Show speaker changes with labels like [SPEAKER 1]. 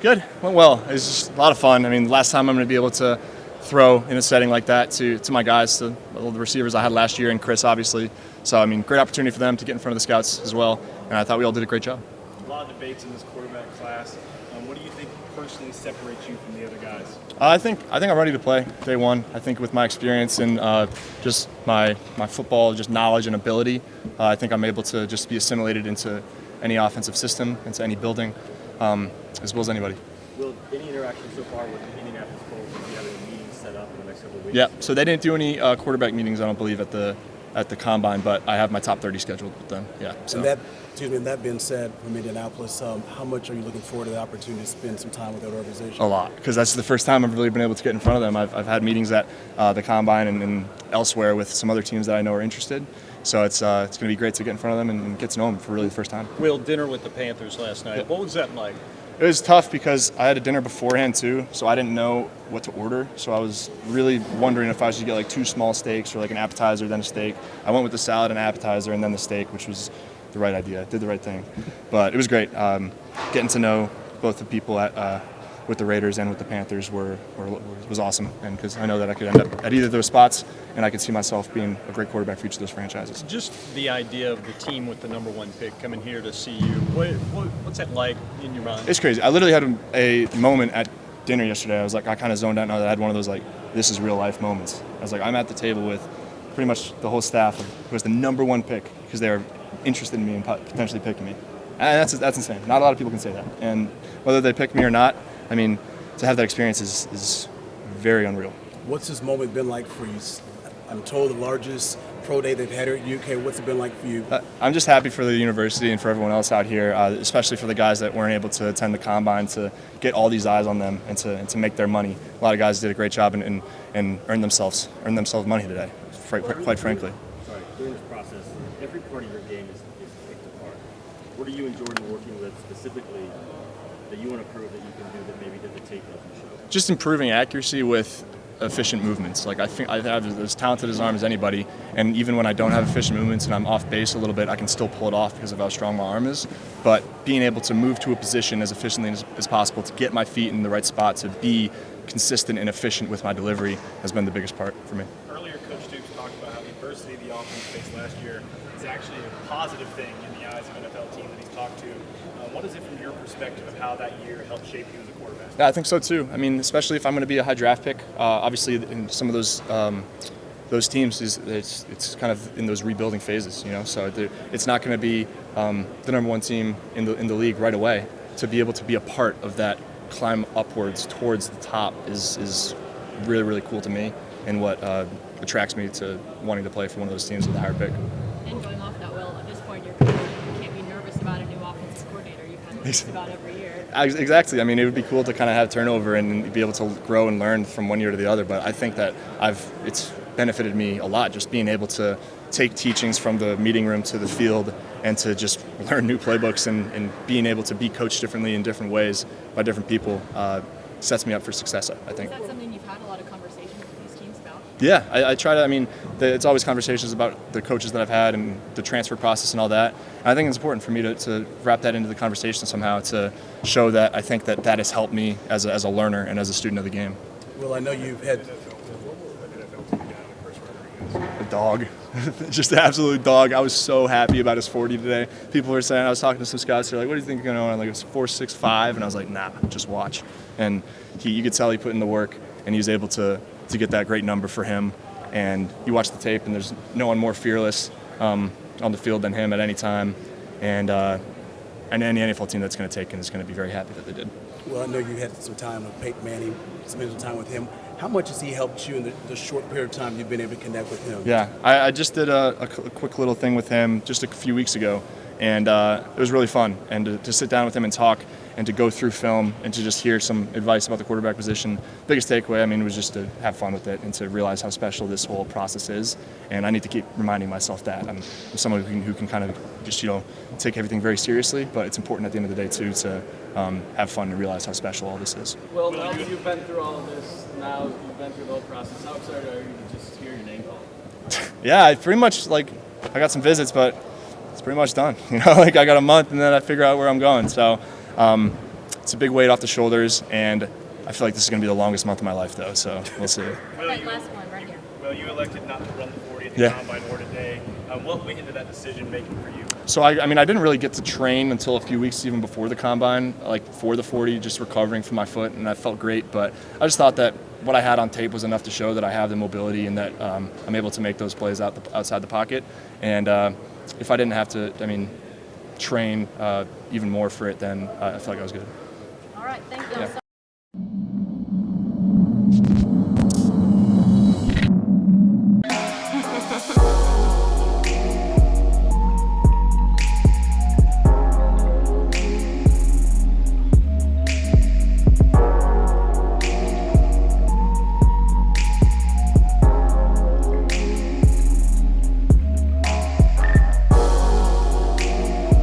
[SPEAKER 1] good. Went well. It was just a lot of fun. I mean, the last time I'm going to be able to throw in a setting like that to my guys, to all the receivers I had last year, and Chris, obviously. So, I mean, great opportunity for them to get in front of the scouts as well, and I thought we all did a great job.
[SPEAKER 2] A lot of debates in this quarterback class. What do you think personally separates you from the other guys?
[SPEAKER 1] I think I'm ready to play day one. I think with my experience and just my football just knowledge and ability, I think I'm able to just be assimilated into any offensive system, into any building, as well as anybody.
[SPEAKER 2] Will any interaction so far with Indianapolis Colts, if you have any meetings set up in the next couple of weeks?
[SPEAKER 1] Yeah, so they didn't do any quarterback meetings, I don't believe, at the combine, but I have my top 30 scheduled with them. Yeah. So.
[SPEAKER 3] And that being said, from Indianapolis, how much are you looking forward to the opportunity to spend some time with that organization?
[SPEAKER 1] A lot, because that's the first time I've really been able to get in front of them. I've had meetings at the combine and elsewhere with some other teams that I know are interested. So it's going to be great to get in front of them and get to know them for really the first time.
[SPEAKER 4] Will, dinner with the Panthers last night.
[SPEAKER 1] Yeah.
[SPEAKER 4] What was that like?
[SPEAKER 1] It was tough because I had a dinner beforehand too, so I didn't know what to order. So I was really wondering if I should get like 2 small steaks or like an appetizer, then a steak. I went with the salad and appetizer and then the steak, which was the right idea. I did the right thing. But it was great. Getting to know both the people with the Raiders and with the Panthers was awesome. And because I know that I could end up at either of those spots, and I could see myself being a great quarterback for each of those franchises.
[SPEAKER 4] Just the idea of the team with the number 1 pick coming here to see you. What's that like in your mind?
[SPEAKER 1] It's crazy. I literally had a moment at dinner yesterday. I was like, I kind of zoned out now that I had one of those like, this is real life moments. I was like, I'm at the table with pretty much the whole staff who was the number 1 pick because they were interested in me and potentially picking me. And that's insane. Not a lot of people can say that. And whether they pick me or not, I mean, to have that experience is very unreal.
[SPEAKER 3] What's this moment been like for you? I'm told the largest pro day they've had here at UK. What's it been like for you?
[SPEAKER 1] I'm just happy for the university and for everyone else out here, especially for the guys that weren't able to attend the combine, to get all these eyes on them and to make their money. A lot of guys did a great job and earned themselves money today, quite frankly.
[SPEAKER 2] Sorry, during this process, every part of your game is picked apart. What are you and Jordan working with specifically that you want to prove that you can do that maybe that the tape doesn't show?
[SPEAKER 1] Just improving accuracy with efficient movements. Like I think I have as talented as arm as anybody, and even when I don't have efficient movements and I'm off base a little bit, I can still pull it off because of how strong my arm is. But being able to move to a position as efficiently as possible, to get my feet in the right spot, to be consistent and efficient with my delivery has been the biggest part for me.
[SPEAKER 2] Earlier, Coach Dukes talked about how the adversity the offense faced last year is actually a positive thing in the eyes of NFL teams that he's talked to. What is it from your perspective of how that year helped shape you as a quarterback?
[SPEAKER 1] Yeah, I think so too. I mean, especially if I'm going to be a high draft pick. Obviously, in some of those teams, it's kind of in those rebuilding phases, you know. So it's not going to be the number 1 team in the league right away. To be able to be a part of that climb upwards towards the top is really, really cool to me, and what attracts me to wanting to play for one of those teams with a higher pick.
[SPEAKER 5] And going off that, Will, at this point in your career, you can't be nervous about a new offensive coordinator. You've had just about every year.
[SPEAKER 1] Exactly. I mean, it would be cool to kind of have turnover and be able to grow and learn from one year to the other. But I think that it's benefited me a lot, just being able to take teachings from the meeting room to the field and to just learn new playbooks and being able to be coached differently in different ways by different people sets me up for success, I think.
[SPEAKER 5] Is that something you've had a lot of conversations with these teams about?
[SPEAKER 1] Yeah, I try to. I mean, it's always conversations about the coaches that I've had and the transfer process and all that. And I think it's important for me to wrap that into the conversation somehow, to show that I think that has helped me as a learner and as a student of the game.
[SPEAKER 3] Well, I know you've had
[SPEAKER 1] a dog, just an absolute dog. I was so happy about his 40 today. People were saying, I was talking to some scouts, they're like, what do you think you're going to own? Like, it's 4.65, and I was like, nah, just watch. And you could tell he put in the work, and he was able to get that great number for him. And you watch the tape, and there's no one more fearless on the field than him at any time. And any NFL team that's going to take him is going to be very happy that they did.
[SPEAKER 3] Well, I know you had some time with Peyton Manning, spent some time with him. How much has he helped you in the short period of time you've been able to connect with him?
[SPEAKER 1] Yeah, I just did a quick little thing with him just a few weeks ago, and it was really fun. And to sit down with him and talk and to go through film and to just hear some advice about the quarterback position. Biggest takeaway, I mean, was just to have fun with it and to realize how special this whole process is. And I need to keep reminding myself that. I'm someone who can kind of just, take everything very seriously, but it's important at the end of the day, too, to have fun and realize how special all this is.
[SPEAKER 6] Well, now that you've been through all of this, now you've been through the whole process, how excited are you to just hear your name called?
[SPEAKER 1] Yeah, I pretty much, I got some visits, but it's pretty much done. I got a month, and then I figure out where I'm going. So it's a big weight off the shoulders, and I feel like this is going to be the longest month of my life, though. So we'll see.
[SPEAKER 5] That last one right here.
[SPEAKER 2] Well, you elected not to run the 40 at the
[SPEAKER 1] Yeah.
[SPEAKER 2] combine or today. What went into that decision making for you?
[SPEAKER 1] So I mean, I didn't really get to train until a few weeks even before the combine, like for the 40, just recovering from my foot, and I felt great. But I just thought that what I had on tape was enough to show that I have the mobility and that I'm able to make those plays outside the pocket. And if I didn't have to, train even more for it, then I felt like I was good.
[SPEAKER 5] All right, thank you all so